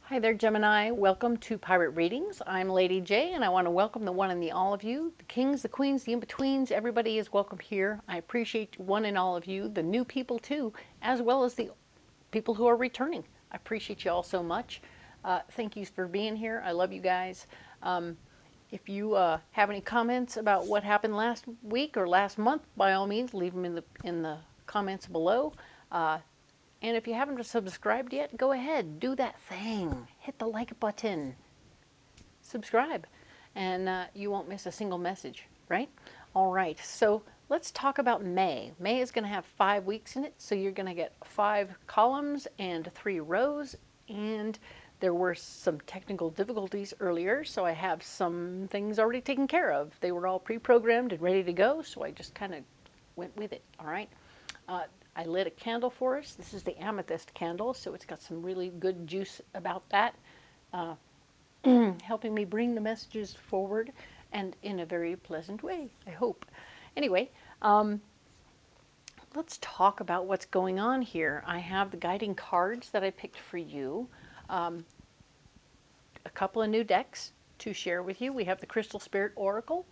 Hi there, Gemini. Welcome to Pirate Readings. I'm Lady J, and I want to welcome the one and the all of you, the kings, the queens, the in-betweens. Everybody is welcome here. I appreciate one and all of you, the new people too, as well as the people who are returning. I appreciate you all so much. Thank you for being here. I love you guys. If you have any comments about what happened last week or last month, by all means, leave them in the comments below. And if you haven't subscribed yet, go ahead, do that thing. Hit the like button, subscribe, and you won't miss a single message, right? All right, so let's talk about May. May is going to have 5 weeks in it, so you're going to get 5 columns and 3 rows, and there were some technical difficulties earlier, so I have some things already taken care of. They were all pre-programmed and ready to go, so I just kind of went with it, all right? I lit a candle for us. This is the amethyst candle, so it's got some really good juice about that, helping me bring the messages forward and in a very pleasant way, I hope. Anyway, let's talk about what's going on here. I have the guiding cards that I picked for you, a couple of new decks to share with you. We have the Crystal Spirit Oracle,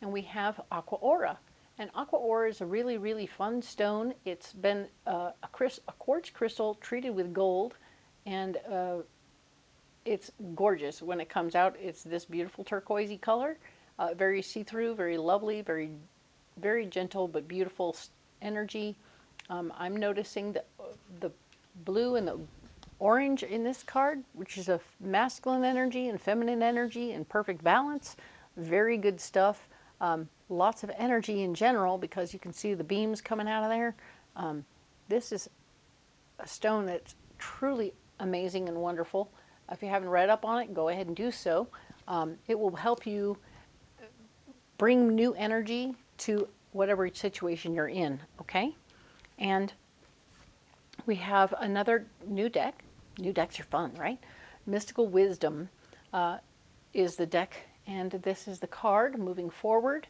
and we have Aqua Aura. And Aqua Aura is a really, really fun stone. It's been a quartz crystal treated with gold, and it's gorgeous when it comes out. It's this beautiful turquoisey color, very see-through, very lovely, very, very gentle but beautiful energy. I'm noticing the blue and the orange in this card, which is a masculine energy and feminine energy in perfect balance. Very good stuff. Lots of energy in general because you can see the beams coming out of there. This is a stone that's truly amazing and wonderful. If you haven't read up on it, go ahead and do so. It will help you bring new energy to whatever situation you're in, okay? And we have another new deck. New decks are fun, right? Mystical Wisdom is the deck, and this is the card moving forward.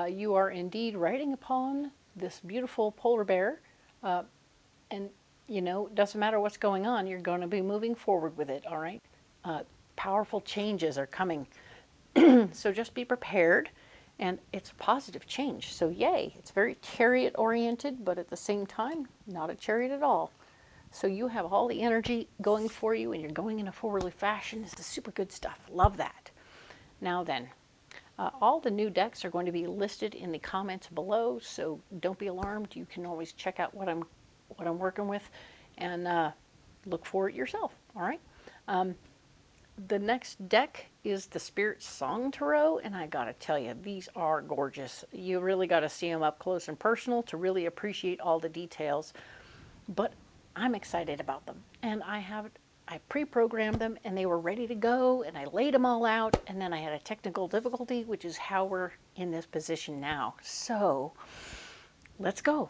You are indeed riding upon this beautiful polar bear, and you know, doesn't matter what's going on, you're going to be moving forward with it, all right? Powerful changes are coming, so just be prepared, and it's a positive change, so yay. It's very chariot oriented, but at the same time, not a chariot at all. So you have all the energy going for you, and you're going in a forwardly fashion. This is super good stuff. Love that. Now then, all the new decks are going to be listed in the comments below, so don't be alarmed. You can always check out what I'm working with and look for it yourself. All right. The next deck is the Spiritsong Tarot, and I gotta tell you, these are gorgeous. You really got to see them up close and personal to really appreciate all the details. But I'm excited about them, and I pre-programmed them, and they were ready to go, and I laid them all out, and then I had a technical difficulty, which is how we're in this position now. So let's go.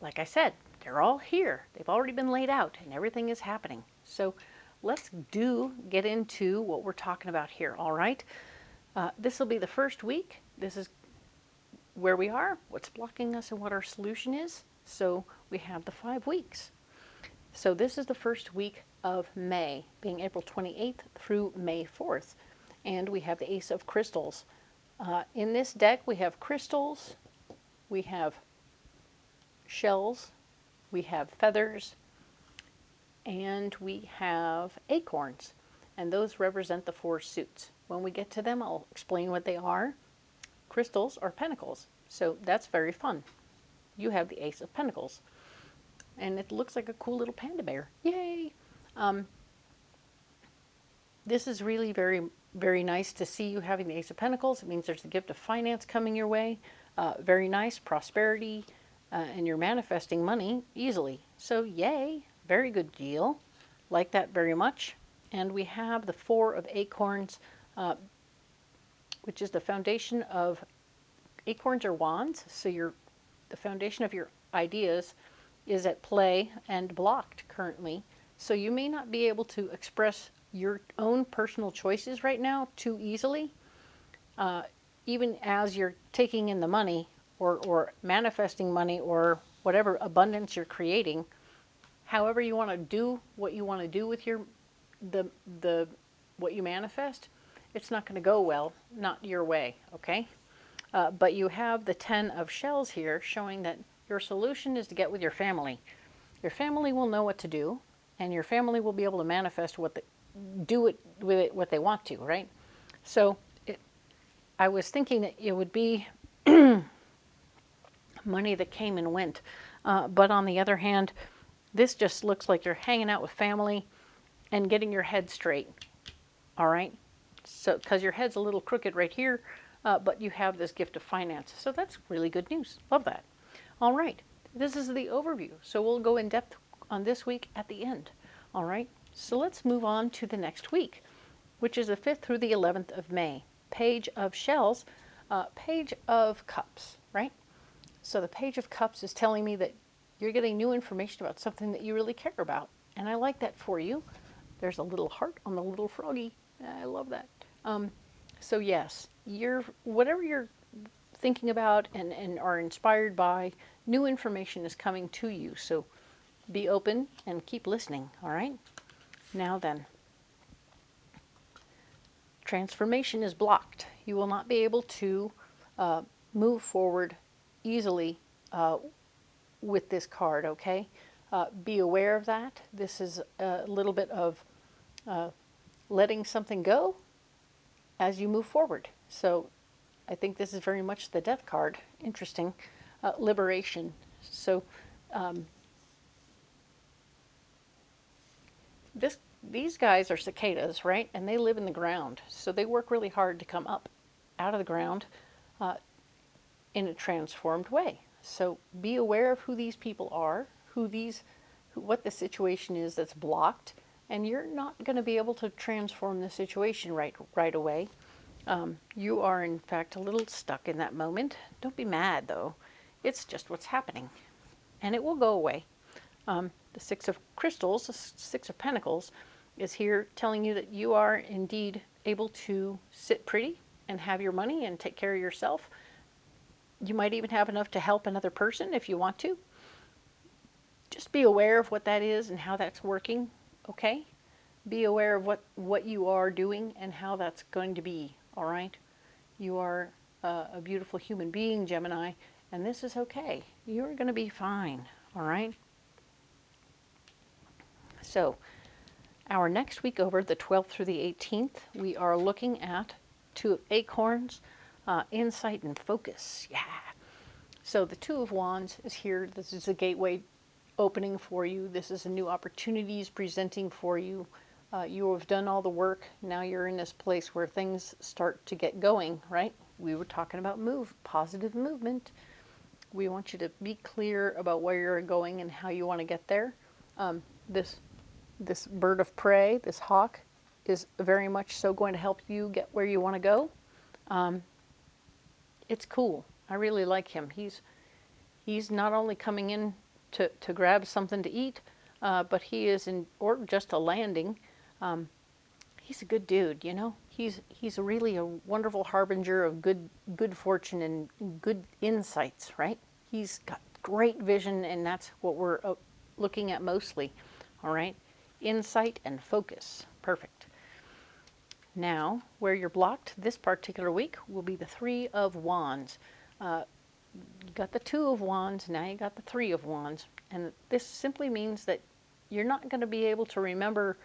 Like I said, they're all here. They've already been laid out, and everything is happening. So let's get into what we're talking about here, all right? This will be the first week. This is where we are, what's blocking us, and what our solution is. So we have the 5 weeks. So this is the first week of May, being April 28th through May 4th. And we have the Ace of Crystals. In this deck, we have crystals, we have shells, we have feathers, and we have acorns. And those represent the 4 suits. When we get to them, I'll explain what they are. Crystals are pentacles, so that's very fun. You have the Ace of Pentacles, and it looks like a cool little panda bear. Yay! This is really very, very nice to see you having the Ace of Pentacles. It means there's the gift of finance coming your way. Very nice, prosperity, and you're manifesting money easily. So yay, very good deal. Like that very much. And we have the 4 of acorns, which is the foundation of acorns or wands. So the foundation of your ideas is at play and blocked currently. So you may not be able to express your own personal choices right now too easily, even as you're taking in the money or manifesting money or whatever abundance you're creating. However you want to do what you want to do with your the the what you manifest, it's not going to go well, not your way, okay? But you have the 10 of shells here showing that your solution is to get with your family. Your family will know what to do, and your family will be able to manifest what they do it with it what they want to, right? So I was thinking that it would be money that came and went, but on the other hand, this just looks like you're hanging out with family and getting your head straight. All right, so because your head's a little crooked right here, but you have this gift of finance, so that's really good news. Love that. All right, this is the overview, so we'll go in depth on this week at the end. All right, so let's move on to the next week, which is the 5th through the 11th of May. Page of shells, page of cups, right? So the page of cups is telling me that you're getting new information about something that you really care about, and I like that for you. There's a little heart on the little froggy. I love that. So yes, whatever you're thinking about and are inspired by, new information is coming to you. So be open and keep listening, all right? Now then, transformation is blocked. You will not be able to move forward easily with this card, okay? Be aware of that. This is a little bit of letting something go as you move forward. So I think this is very much the death card. Interesting. Liberation. So these guys are cicadas, right? And they live in the ground. So they work really hard to come up out of the ground in a transformed way. So be aware of who these people are, what the situation is that's blocked, and you're not going to be able to transform the situation right away. You are, in fact, a little stuck in that moment. Don't be mad, though. It's just what's happening, and it will go away. The Six of Crystals, the Six of Pentacles, is here telling you that you are indeed able to sit pretty and have your money and take care of yourself. You might even have enough to help another person if you want to. Just be aware of what that is and how that's working, okay? Be aware of what you are doing and how that's going to be, all right? You are a beautiful human being, Gemini, and this is okay. You're going to be fine, all right? So, our next week over, the 12th through the 18th, we are looking at 2 of Acorns, insight and focus. Yeah. So the 2 of Wands is here. This is a gateway opening for you. This is a new opportunities presenting for you. You have done all the work. Now you're in this place where things start to get going, right? We were talking about positive movement. We want you to be clear about where you're going and how you want to get there. This bird of prey, this hawk, is very much so going to help you get where you want to go. It's cool. I really like him. He's not only coming in to grab something to eat, but he is or just a landing. He's a good dude, you know. He's really a wonderful harbinger of good fortune and good insights, right? He's got great vision, and that's what we're looking at mostly, all right? Insight and focus. Perfect. Now, where you're blocked this particular week will be the 3 of Wands. You got the 2 of Wands, now you got the 3 of Wands. And this simply means that you're not going to be able to remember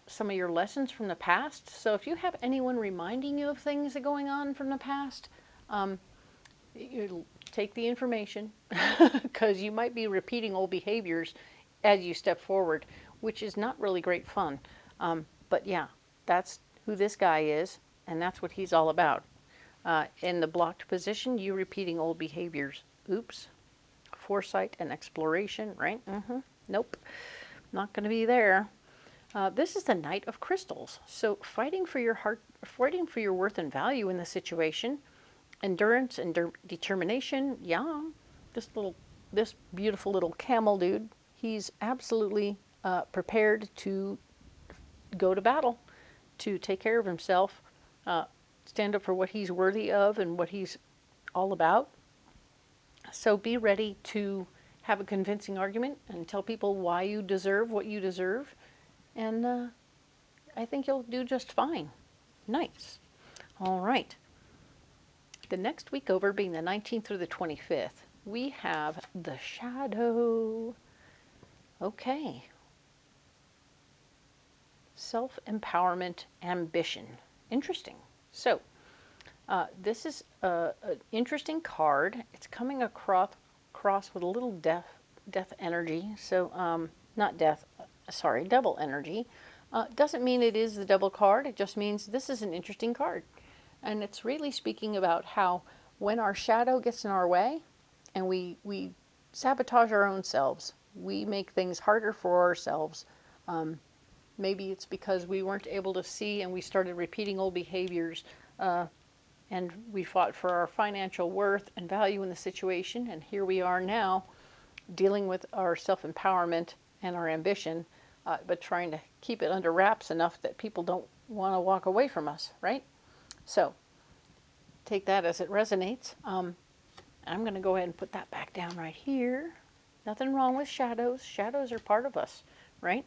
some of your lessons from the past. So if you have anyone reminding you of things that are going on from the past, you take the information because you might be repeating old behaviors as you step forward, which is not really great fun. But yeah, that's who this guy is, and that's what he's all about. In the blocked position, you repeating old behaviors. Oops. Foresight and exploration, right? Nope. Not going to be there. This is the Knight of Crystals. So fighting for your heart, fighting for your worth and value in the situation. Endurance and determination. Yeah. This beautiful little camel dude, he's absolutely prepared to go to battle, to take care of himself, stand up for what he's worthy of and what he's all about. So be ready to have a convincing argument and tell people why you deserve what you deserve, and I think you'll do just fine. Nice. All right. The next week over, being the 19th through the 25th, we have the shadow. Okay. Self-empowerment, ambition. Interesting. So, this is an interesting card. It's coming across with a little death energy. So, not death, sorry, double energy. Doesn't mean it is the double card. It just means this is an interesting card. And it's really speaking about how when our shadow gets in our way and we sabotage our own selves, we make things harder for ourselves. Maybe it's because we weren't able to see and we started repeating old behaviors, and we fought for our financial worth and value in the situation. And here we are now dealing with our self-empowerment and our ambition, but trying to keep it under wraps enough that people don't want to walk away from us, right? So take that as it resonates. I'm going to go ahead and put that back down right here. Nothing wrong with shadows. Shadows are part of us, right?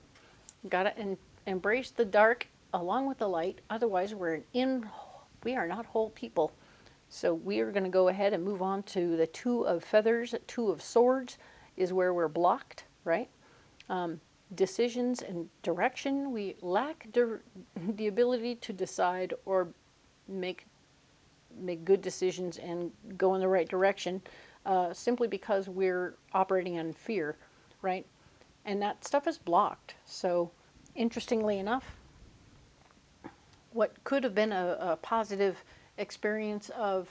Got to embrace the dark along with the light. Otherwise, we are not whole people. So we are going to go ahead and move on to the Two of Feathers. Two of Swords is where we're blocked, right? Decisions and direction. We lack the ability to decide or make good decisions and go in the right direction, simply because we're operating in fear, right? And that stuff is blocked. So interestingly enough, what could have been a positive experience of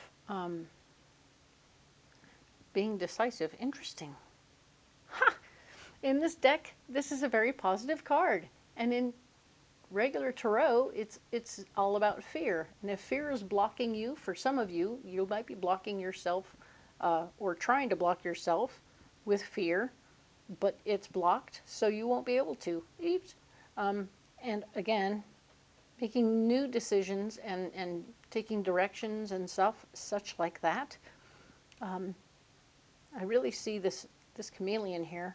being decisive. Interesting. Ha! In this deck, this is a very positive card. And in regular tarot, it's all about fear. And if fear is blocking you, for some of you, you might be blocking yourself, or trying to block yourself with fear, but it's blocked, so you won't be able to. And again, making new decisions and taking directions and stuff, such like that. I really see this chameleon here.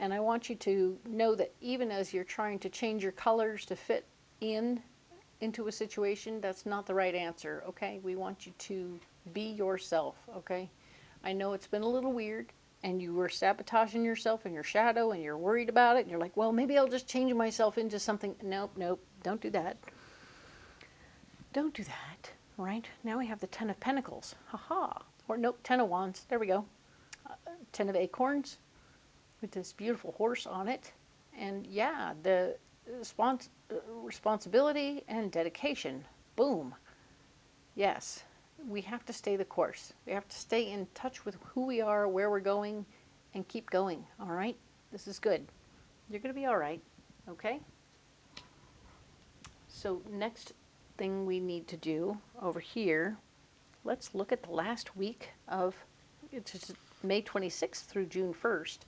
And I want you to know that even as you're trying to change your colors to fit into a situation, that's not the right answer, okay? We want you to be yourself, okay? I know it's been a little weird, and you were sabotaging yourself in your shadow, and you're worried about it, and you're like, well, maybe I'll just change myself into something. Nope, nope, don't do that. Don't do that, right? Now we have the Ten of Pentacles. Haha. Or nope, Ten of Wands. There we go. Ten of Acorns, with this beautiful horse on it. And yeah, the responsibility and dedication. Boom. Yes, we have to stay the course. We have to stay in touch with who we are, where we're going, and keep going, all right? This is good. You're going to be all right, okay? So next thing we need to do over here, let's look at the last week of, it's May 26th through June 1st.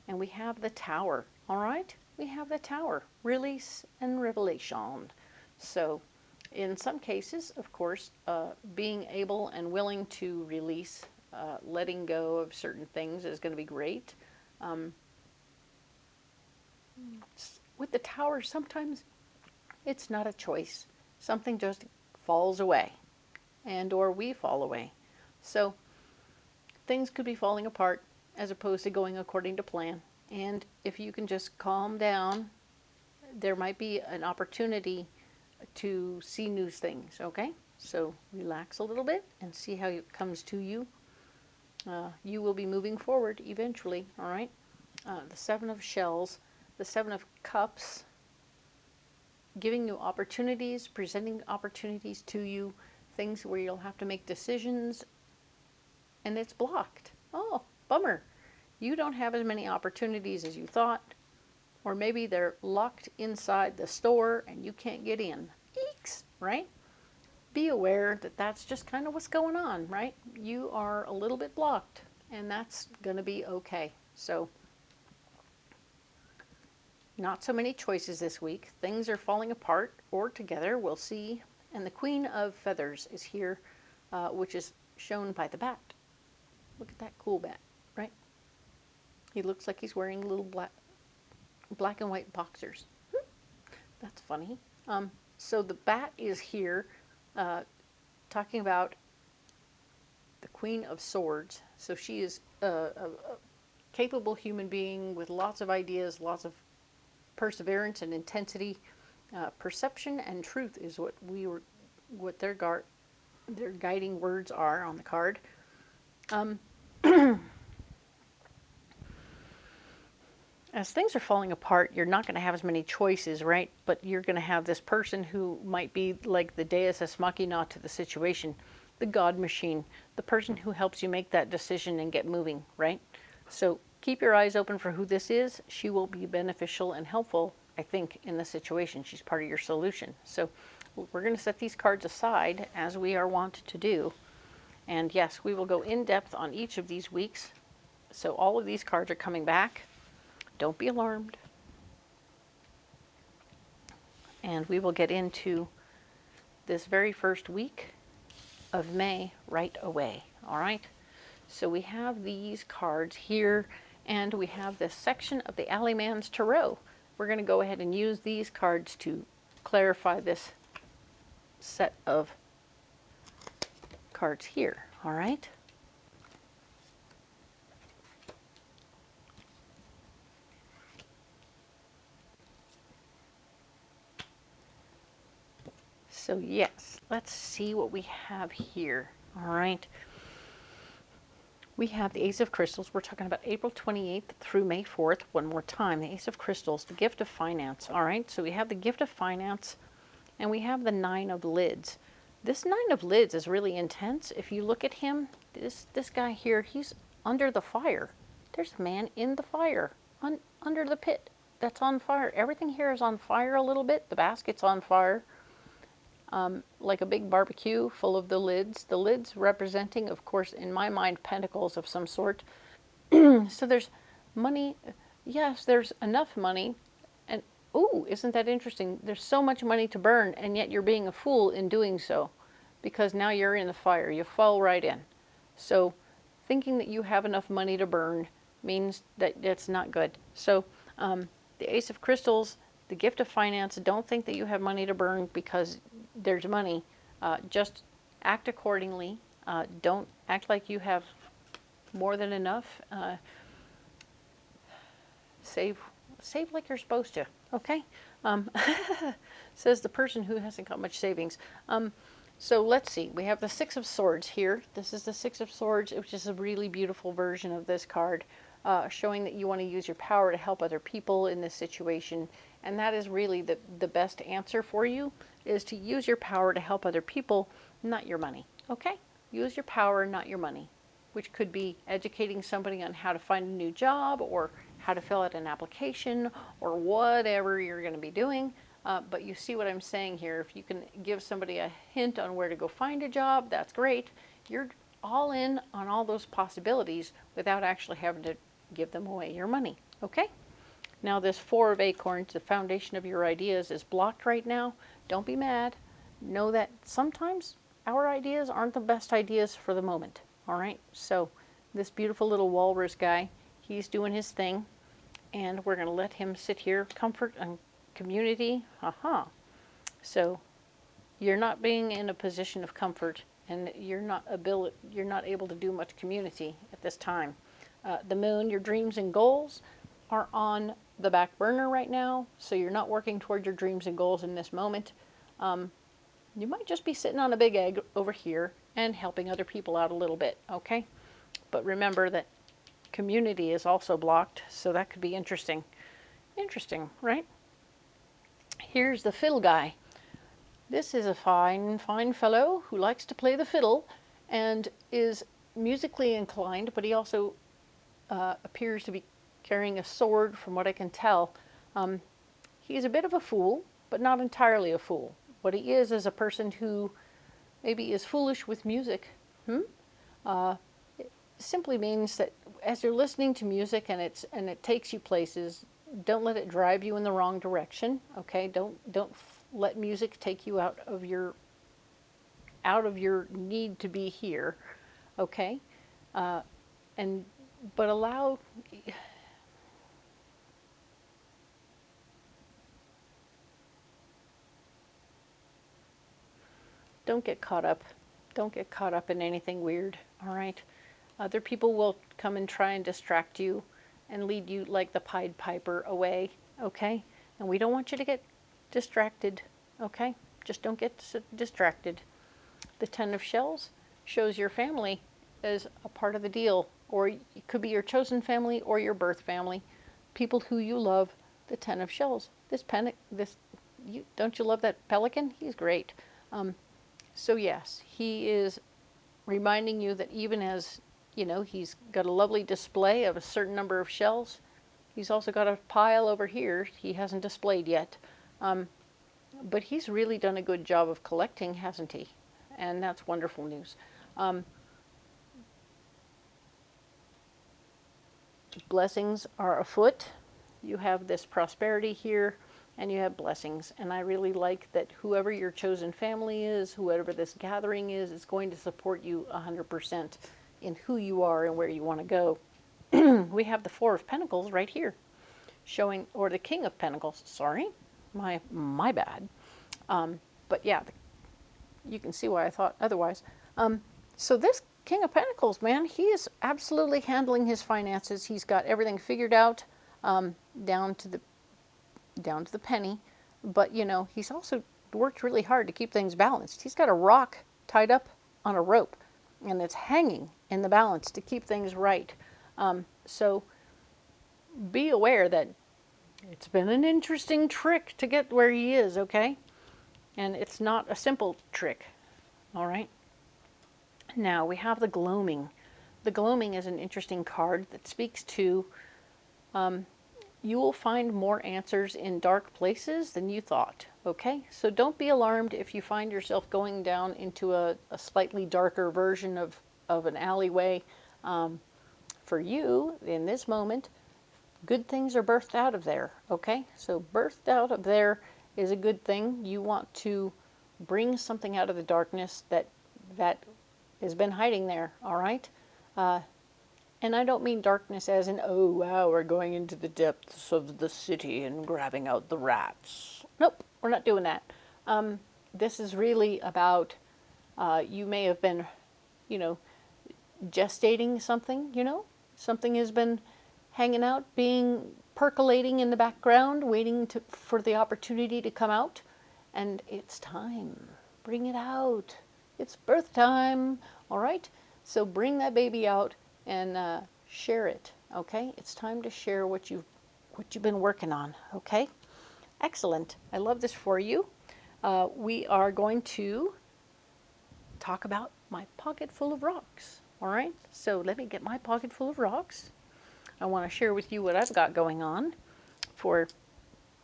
And we have the Tower, all right? We have the Tower, release and revelation. So in some cases, of course, being able and willing to release, letting go of certain things is going to be great. With the Tower, sometimes it's not a choice. Something just falls away, and or we fall away. So things could be falling apart as opposed to going according to plan. And if you can just calm down, there might be an opportunity to see new things, okay? So relax a little bit and see how it comes to you. You will be moving forward eventually, all right? The Seven of Shells, the Seven of Cups, giving you opportunities, presenting opportunities to you, things where you'll have to make decisions, and it's blocked. Oh, bummer. You don't have as many opportunities as you thought, or maybe they're locked inside the store and you can't get in. Eeks, right? Be aware that that's just kind of what's going on, right? You are a little bit blocked, and that's going to be okay. So, not so many choices this week. Things are falling apart or together. We'll see. And the Queen of Feathers is here, which is shown by the bat. Look at that cool bat, right? He looks like he's wearing little black and white boxers. That's funny. So the bat is here talking about the Queen of Swords. So she is a capable human being with lots of ideas, lots of perseverance and intensity. Perception and truth is what their guiding words are on the card. As things are falling apart, you're not going to have as many choices, right? But you're going to have this person who might be like the deus ex machina to the situation, the God machine, the person who helps you make that decision and get moving, right? So keep your eyes open for who this is. She will be beneficial and helpful, I think, in the situation. She's part of your solution. So we're going to set these cards aside, as we are wont to do. And yes, we will go in depth on each of these weeks. So all of these cards are coming back. Don't be alarmed. And we will get into this very first week of May right away. All right. So we have these cards here, and we have this section of the Alleyman's Tarot. We're going to go ahead and use these cards to clarify this set of cards here. All right. So yes, let's see what we have here. All right. We have the Ace of Crystals. We're talking about April 28th through May 4th. One more time, the Ace of Crystals, the gift of finance. All right, so we have the gift of finance, and we have the Nine of Lids. This Nine of Lids is really intense. If you look at him, this guy here, he's under the fire. There's a man in the fire, under the pit that's on fire. Everything here is on fire a little bit. The basket's on fire. Like a big barbecue full of the lids representing, of course, in my mind, pentacles of some sort. So there's money. Yes, there's enough money. And, ooh, isn't that interesting? There's so much money to burn, and yet you're being a fool in doing so, because now you're in the fire. You fall right in. So thinking that you have enough money to burn means that it's not good. So the Ace of Crystals, the gift of finance, don't think that you have money to burn because there's money. Just act accordingly. Don't act like you have more than enough. Save like you're supposed to, okay? Says the person who hasn't got much savings. So let's see. We have the Six of Swords here. This is the Six of Swords, which is a really beautiful version of this card, showing that you want to use your power to help other people in this situation. And that is really the best answer for you, is to use your power to help other people, not your money, okay? Use your power, not your money, which could be educating somebody on how to find a new job, or how to fill out an application, or whatever you're going to be doing. But you see what I'm saying here. If you can give somebody a hint on where to go find a job, that's great. You're all in on all those possibilities without actually having to give them away your money, okay? Now this Four of Acorns, the foundation of your ideas, is blocked right now. Don't be mad. Know that sometimes our ideas aren't the best ideas for the moment, all right? So this beautiful little walrus guy, he's doing his thing, and we're going to let him sit here. Comfort and community, So you're not being in a position of comfort, and you're not able to do much community at this time. The Moon, your dreams and goals are on the back burner right now, so you're not working toward your dreams and goals in this moment. You might just be sitting on a big egg over here and helping other people out a little bit, okay? But remember that community is also blocked, so that could be interesting. Interesting, right? Here's the fiddle guy. This is a fine fellow who likes to play the fiddle and is musically inclined, but he also appears to be carrying a sword, from what I can tell. He's a bit of a fool, but not entirely a fool. What he is a person who maybe is foolish with music. It simply means that as you're listening to music and it takes you places, don't let it drive you in the wrong direction. Okay, don't let music take you out of your need to be here. Okay, but allow. don't get caught up. Don't get caught up in anything weird, all right? Other people will come and try and distract you and lead you like the Pied Piper away, okay? And we don't want you to get distracted, okay? Just don't get distracted. The Ten of Shells shows your family as a part of the deal, or it could be your chosen family or your birth family, people who you love. The Ten of Shells. Don't you love that pelican? He's great. So yes, he is reminding you that even as, you know, he's got a lovely display of a certain number of shells, he's also got a pile over here he hasn't displayed yet. But he's really done a good job of collecting, hasn't he? And that's wonderful news. Blessings are afoot. You have this prosperity here, and you have blessings. And I really like that whoever your chosen family is, whoever this gathering is going to support you 100% in who you are and where you want to go. We have the Four of Pentacles right here, showing, or the King of Pentacles, sorry, my bad. But yeah, you can see why I thought otherwise. So this King of Pentacles, man, he is absolutely handling his finances. He's got everything figured out, down to the penny. But you know, he's also worked really hard to keep things balanced. He's got a rock tied up on a rope, and it's hanging in the balance to keep things right. So be aware that it's been an interesting trick to get where he is, okay? And it's not a simple trick, all right? Now, we have the Gloaming. The Gloaming is an interesting card that speaks to you will find more answers in dark places than you thought, okay? So don't be alarmed if you find yourself going down into a slightly darker version of an alleyway. For you, in this moment, good things are birthed out of there, okay? So birthed out of there is a good thing. You want to bring something out of the darkness that has been hiding there, all right? And I don't mean darkness as in, oh, wow, we're going into the depths of the city and grabbing out the rats. Nope, we're not doing that. This is really about, you may have been, you know, gestating something, you know? Something has been hanging out, percolating in the background, waiting for the opportunity to come out. And it's time. Bring it out. It's birth time, all right? So bring that baby out and share it, okay? It's time to share what you've been working on, okay? Excellent. I love this for you. We are going to talk about my pocket full of rocks, all right? So let me get my pocket full of rocks. I want to share with you what I've got going on for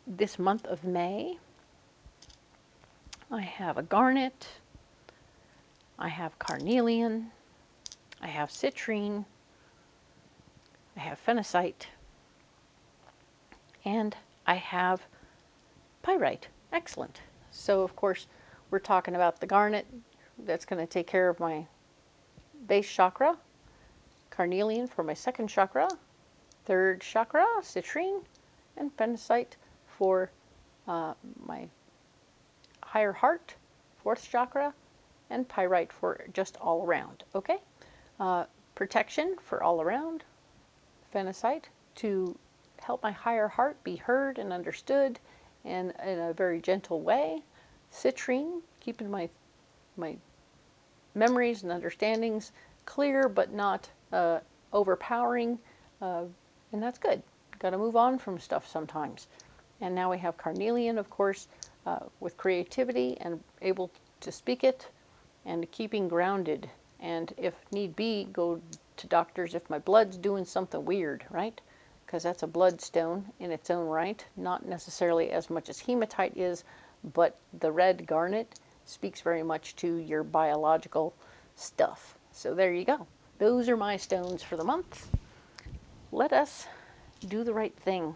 this month of May. I have a garnet, I have carnelian, I have citrine, I have phenacite, and I have pyrite. Excellent. So of course we're talking about the garnet. That's going to take care of my base chakra, carnelian for my second chakra, third chakra, citrine, and phenacite for my higher heart, fourth chakra, and pyrite for just all around, okay? Protection for all around, phenacite to help my higher heart be heard and understood and in a very gentle way, citrine, keeping my memories and understandings clear but not overpowering, and that's good. Got to move on from stuff sometimes. And now we have carnelian, of course, with creativity and able to speak it and keeping grounded. And if need be, go to doctors if my blood's doing something weird, right? Because that's a bloodstone in its own right. Not necessarily as much as hematite is, but the red garnet speaks very much to your biological stuff. So there you go. Those are my stones for the month. Let us do the right thing.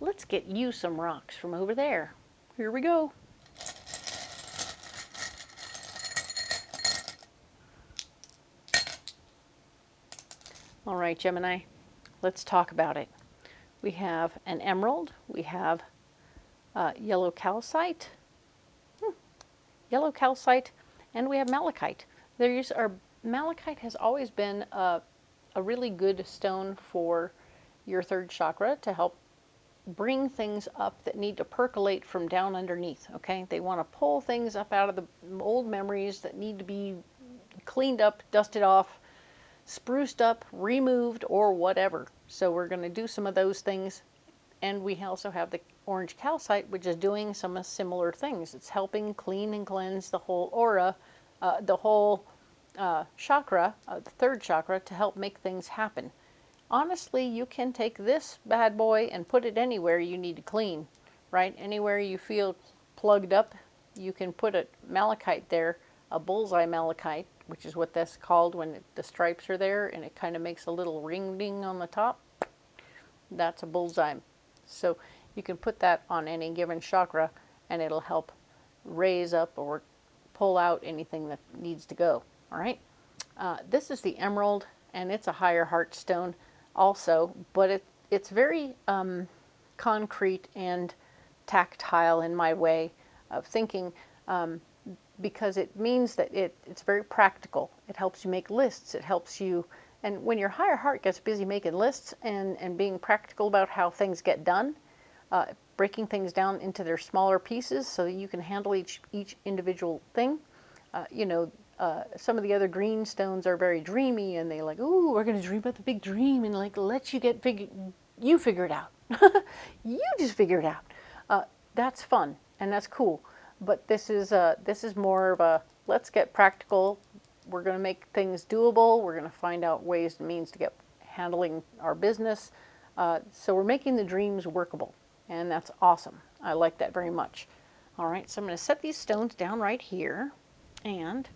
Let's get you some rocks from over there. Here we go. All right, Gemini, let's talk about it. We have an emerald. We have yellow calcite, yellow calcite, and we have malachite. Malachite has always been a really good stone for your third chakra to help bring things up that need to percolate from down underneath, okay? They want to pull things up out of the old memories that need to be cleaned up, dusted off, spruced up, removed, or whatever. So we're going to do some of those things. And we also have the orange calcite, which is doing some similar things. It's helping clean and cleanse the whole aura, the whole chakra, the third chakra, to help make things happen. Honestly, you can take this bad boy and put it anywhere you need to clean, right? Anywhere you feel plugged up, you can put a malachite there, a bullseye malachite, which is what that's called when the stripes are there and it kind of makes a little ring ding on the top. That's a bullseye. So you can put that on any given chakra and it'll help raise up or pull out anything that needs to go. All right. This is the emerald, and it's a higher heart stone also, but it's very concrete and tactile in my way of thinking, because it means that it's very practical. It helps you make lists. It helps you, and when your higher heart gets busy making lists and being practical about how things get done, breaking things down into their smaller pieces so that you can handle each individual thing. Some of the other green stones are very dreamy, and they like, ooh, we're going to dream about the big dream, and like, let you you figure it out. You just figure it out. That's fun, and that's cool. But this is more of a, let's get practical. We're going to make things doable. We're going to find out ways and means to get handling our business. So we're making the dreams workable, and that's awesome. I like that very much. All right, so I'm going to set these stones down right here, and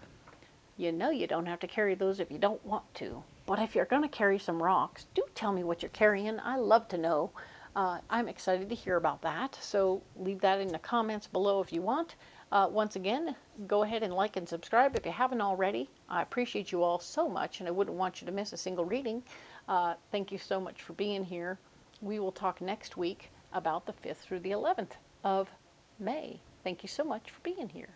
you know you don't have to carry those if you don't want to. But if you're going to carry some rocks, do tell me what you're carrying. I love to know. I'm excited to hear about that. So leave that in the comments below if you want. Once again, go ahead and like and subscribe if you haven't already. I appreciate you all so much, and I wouldn't want you to miss a single reading. Thank you so much for being here. We will talk next week about the 5th through the 11th of May. Thank you so much for being here.